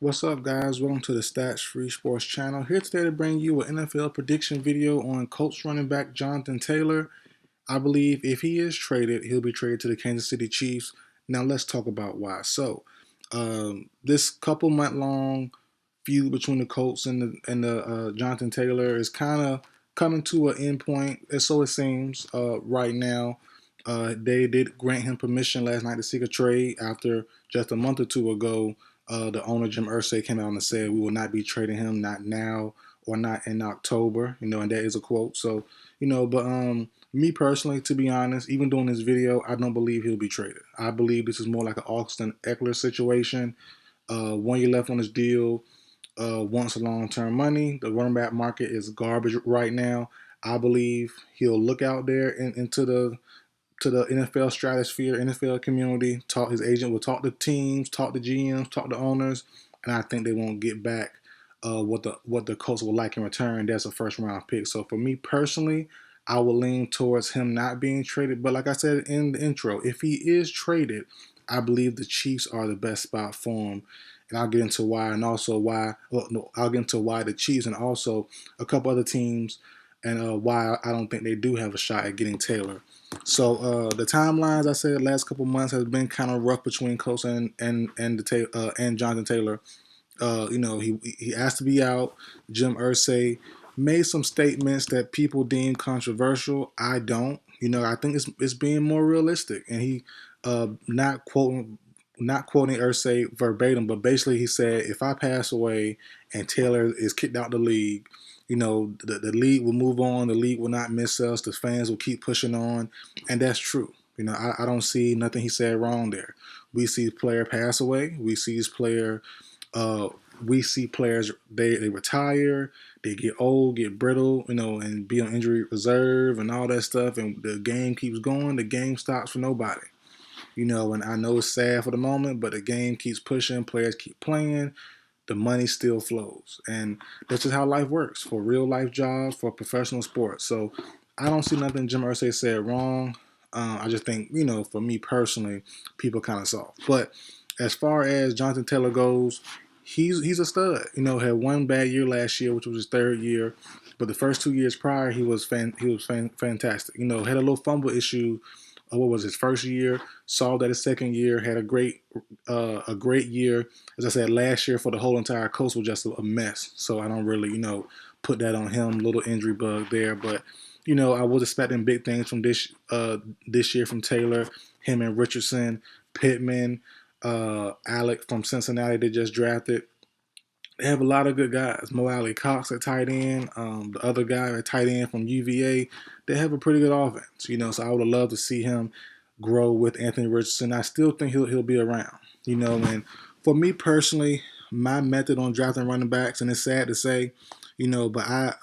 What's up, guys? Welcome to the Stats Free Sports channel. Here today to bring you an NFL prediction video on Colts running back Jonathan Taylor. I believe if he is traded, he'll be traded to the Kansas City Chiefs. Now let's talk about why. This couple month long feud between the Colts and the Jonathan Taylor is kind of coming to an end point, and so it seems right now. They did grant him permission last night to seek a trade after just a month or two ago. The owner Jim Irsay came out and said we will not be trading him, not now or not in October. And that is a quote. So but me personally, to be honest, even doing this video, I don't believe he'll be traded. I believe this is more like an Austin Eckler situation. 1 year left on his deal. Wants long-term money. The running back market is garbage right now. I believe he'll look out there into the NFL stratosphere, NFL community. Talk his agent will talk to teams, talk to GMs, talk to owners, and I think they won't get back what the Colts will like in return. That's a first round pick. So for me personally, I will lean towards him not being traded. But like I said in the intro, if he is traded, I believe the Chiefs are the best spot for him. And I'll get into why, and also why. Well, no, I'll get into why the Chiefs and also a couple other teams, and why I don't think they do have a shot at getting Taylor. So the timelines I said last couple months has been kind of rough between Colts and Jonathan Taylor. He asked to be out. Jim Irsay made some statements that people deem controversial. I don't. I think it's being more realistic, and he not quoting Irsay verbatim, but basically he said, if I pass away and Taylor is kicked out the league, the league will move on. The league will not miss us. The fans will keep pushing on, and that's true. I don't see nothing he said wrong there. We see player pass away. Uh, we see players they retire, they get old, get brittle, and be on injury reserve and all that stuff. And the game keeps going. The game stops for nobody. And I know it's sad for the moment, but the game keeps pushing. Players keep playing. The money still flows, and that's just how life works for real life jobs, for professional sports. So I don't see nothing Jim Irsay said wrong. I just think, for me personally, people kind of soft. But as far as Jonathan Taylor goes, he's a stud. Had one bad year last year, which was his third year, but the first 2 years prior, he was fantastic. Had a little fumble issue. What was his first year? Solved that his second year. Had a great year. As I said, last year for the whole entire coast was just a mess. So I don't really put that on him. Little injury bug there, but I was expecting big things from this year from Taylor. Him and Richardson, Pittman, Alec from Cincinnati they just drafted. They have a lot of good guys. Mo Alley Cox at tight end. The other guy at tight end from UVA. They have a pretty good offense. So I would love to see him grow with Anthony Richardson. I still think he'll be around. And for me personally, my method on drafting running backs, and it's sad to say, but I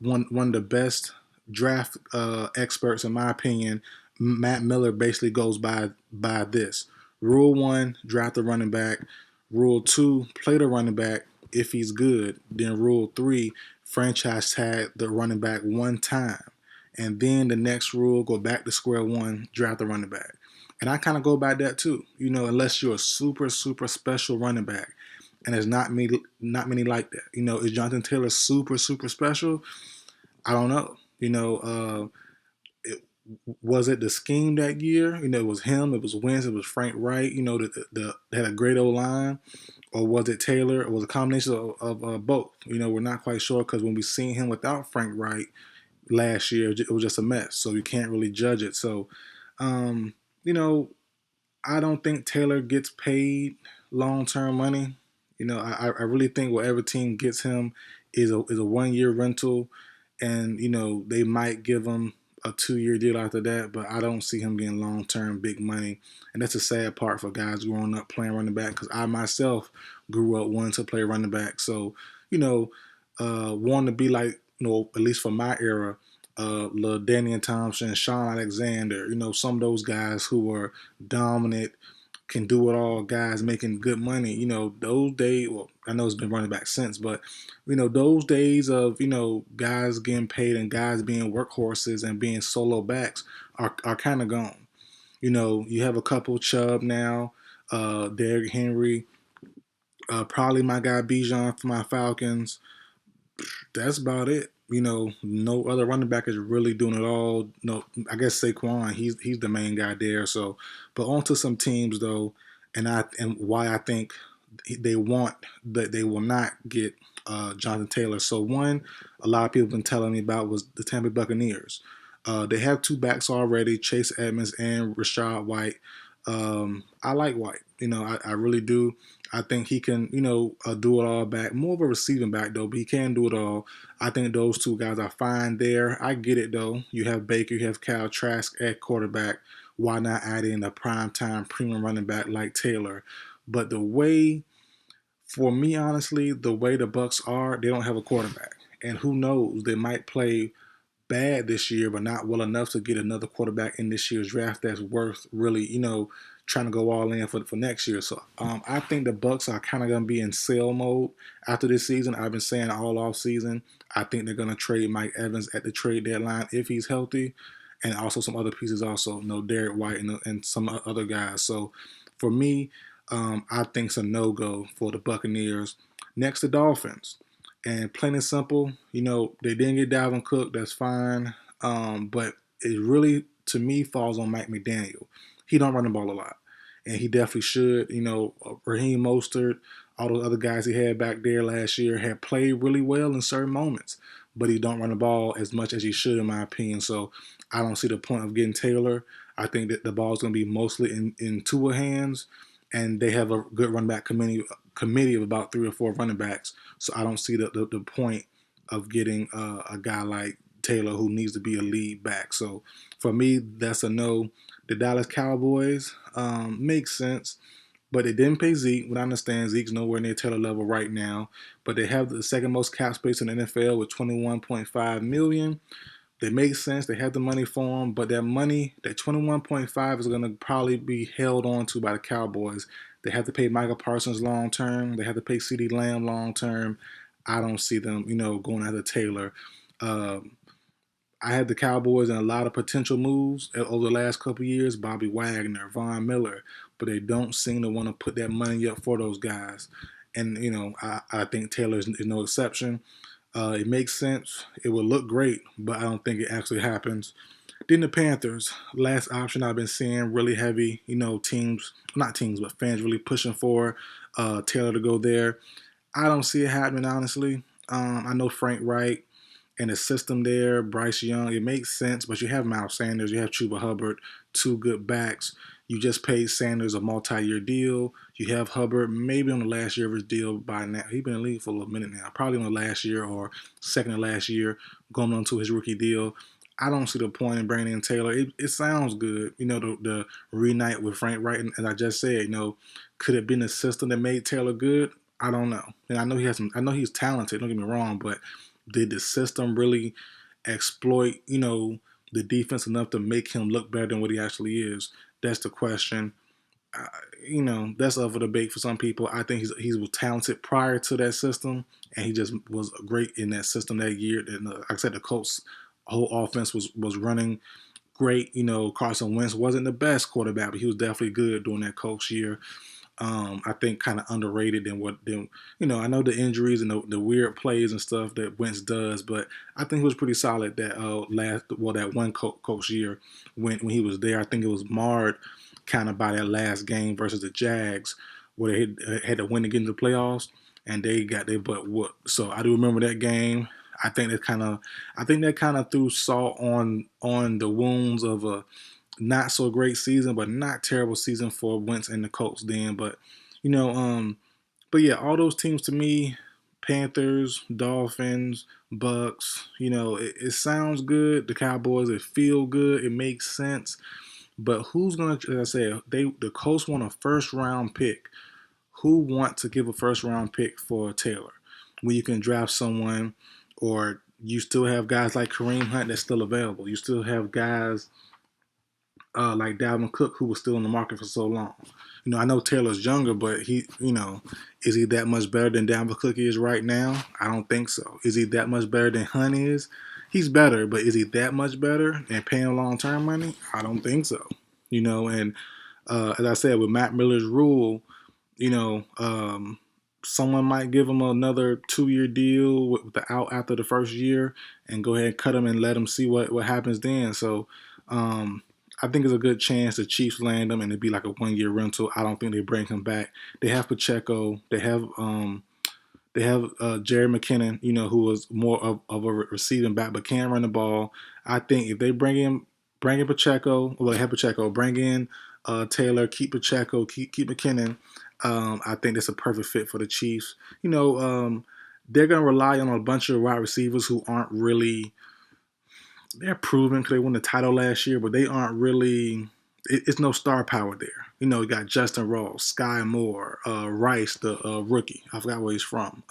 one of the best draft experts in my opinion, Matt Miller basically goes by this. Rule 1, draft the running back. Rule 2, play the running back if he's good. Then Rule 3, franchise tag the running back one time. And then the next rule, go back to square one, draft the running back. And I kind of go by that too. Unless you're a super, super special running back. And there's not many like that. Is Jonathan Taylor super, super special? I don't know. Was it the scheme that year? It was him, it was Wentz, it was Frank Wright. They had a great old line, or was it Taylor? It was a combination of both. We're not quite sure because when we seen him without Frank Wright last year, it was just a mess. So you can't really judge it. So, um, you know, I don't think Taylor gets paid long term money. I really think whatever team gets him is a 1 year rental, and they might give him a 2 year deal after that, but I don't see him getting long term big money, and that's a sad part for guys growing up playing running back. Because I myself grew up wanting to play running back, so wanting to be like at least for my era, Lil Daniel Thompson, Sean Alexander, some of those guys who were dominant, can do it all guys making good money. Those days, well, I know it's been running back since, but, those days of, guys getting paid and guys being workhorses and being solo backs are kind of gone. You have a couple Chubb now, Derrick Henry, Probably my guy Bijan for my Falcons. That's about it. No other running back is really doing it all. No, I guess Saquon, he's the main guy there. So, but on to some teams though, and why I think they want that they will not get Jonathan Taylor. So one, a lot of people have been telling me about was the Tampa Bay Buccaneers. They have two backs already, Chase Edmonds and Rashad White. I like White. I really do. I think he can, do it all back. More of a receiving back though, but he can do it all. I think those two guys are fine there. I get it though. You have Baker, you have Kyle Trask at quarterback. Why not add in a primetime premium running back like Taylor? But for me, honestly, the way the Bucks are, they don't have a quarterback, and who knows? They might play bad this year, but not well enough to get another quarterback in this year's draft that's worth really, trying to go all in for next year. So I think the Bucks are kind of going to be in sell mode after this season. I've been saying all off season. I think they're going to trade Mike Evans at the trade deadline if he's healthy, and also some other pieces also, Derek White and some other guys. So for me, I think it's a no-go for the Buccaneers. Next, the Dolphins. And plain and simple, they didn't get Dalvin Cook. That's fine. But it really, to me, falls on Mike McDaniel. He don't run the ball a lot. And he definitely should. Raheem Mostert, all those other guys he had back there last year had played really well in certain moments. But he don't run the ball as much as he should, in my opinion. So I don't see the point of getting Taylor. I think that the ball's going to be mostly in Tua hands. And they have a good run back committee of about 3 or 4 running backs. So I don't see the point of getting a guy like Taylor who needs to be a lead back. So for me, that's a no. The Dallas Cowboys makes sense, but they didn't pay Zeke. But I understand Zeke's nowhere near Taylor level right now. But they have the second most cap space in the NFL with $21.5 million. They make sense. They have the money for them, but that money, that 21.5, is going to probably be held on to by the Cowboys. They have to pay Michael Parsons long term. They have to pay CeeDee Lamb long term. I don't see them, going after Taylor. I had the Cowboys in a lot of potential moves over the last couple of years. Bobby Wagner, Von Miller, but they don't seem to want to put that money up for those guys. And I think Taylor is no exception. It makes sense. It will look great, but I don't think it actually happens. Then the Panthers, last option I've been seeing really heavy, teams, not teams, but fans really pushing for Taylor to go there. I don't see it happening, honestly. I know Frank Wright and the system there, Bryce Young, it makes sense, but you have Miles Sanders, you have Chuba Hubbard, two good backs. You just paid Sanders a multi-year deal. You have Hubbard maybe on the last year of his deal by now. He's been in the league for a little minute now, probably on the last year or second to last year, going on to his rookie deal. I don't see the point in bringing in Taylor. It sounds good, the reunite with Frank Wright, and as I just said, could it have been the system that made Taylor good? I don't know. And I know I know he's talented. Don't get me wrong, but did the system really exploit, the defense enough to make him look better than what he actually is? That's the question. That's up for debate for some people. I think he was talented prior to that system, and he just was great in that system that year. And like I said, the Colts' whole offense was running great. Carson Wentz wasn't the best quarterback, but he was definitely good during that Colts year. I think kind of underrated than I know the injuries and the weird plays and stuff that Wentz does, but I think he was pretty solid that that one coach year when he was there. I think it was marred kind of by that last game versus the Jags where they had to win to get into the playoffs and they got their butt whooped. So I do remember that game. I think that kind of threw salt on the wounds of a not so great season, but not terrible season for Wentz and the Colts then. But but yeah, all those teams to me, Panthers, Dolphins, Bucks, it sounds good. The Cowboys, it feel good, it makes sense. But who's gonna? As I said, the Colts want a first round pick. Who want to give a first round pick for Taylor when you can draft someone, or you still have guys like Kareem Hunt that's still available. You still have guys like Dalvin Cook, who was still in the market for so long. I know Taylor's younger, but is he that much better than Dalvin Cook is right now? I don't think so. Is he that much better than Hunt is? He's better, but is he that much better and paying long-term money? I don't think so. And as I said, with Matt Miller's rule, someone might give him another 2-year deal with the out after the first year, and go ahead and cut him and let him see what happens then. So I think it's a good chance the Chiefs land him and it'd be like a 1-year rental. I don't think they bring him back. They have Pacheco. They have Jerry McKinnon, who was more of a receiving back but can run the ball. I think if they bring in Pacheco, well, they have Pacheco, bring in Taylor, keep Pacheco, keep McKinnon. I think that's a perfect fit for the Chiefs. They're going to rely on a bunch of wide receivers who aren't really, they're proven because they won the title last year, but they aren't really, it's no star power there. You got Justin Ross, Sky Moore, Rice, the rookie. I forgot where he's from.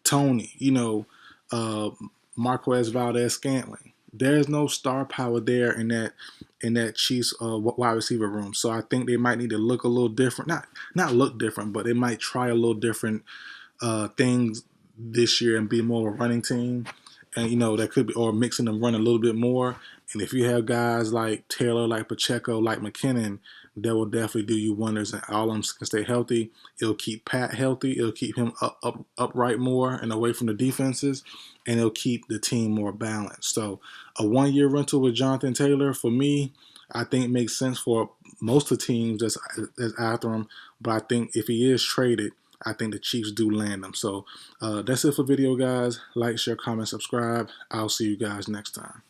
Tony, uh, Marquez Valdez-Scantling. There's no star power there in that Chiefs wide receiver room. So I think they might need to look a little different. Not look different, but they might try a little different things this year and be more of a running team. And that could be, or mixing them run a little bit more. And if you have guys like Taylor, like Pacheco, like McKinnon, that will definitely do you wonders. And all of them can stay healthy. It'll keep Pat healthy. It'll keep him upright more and away from the defenses, and it'll keep the team more balanced. So a 1-year rental with Jonathan Taylor, for me, I think makes sense for most of the teams that's after him. But I think if he is traded, I think the Chiefs do land him. So that's it for video, guys. Like, share, comment, subscribe. I'll see you guys next time.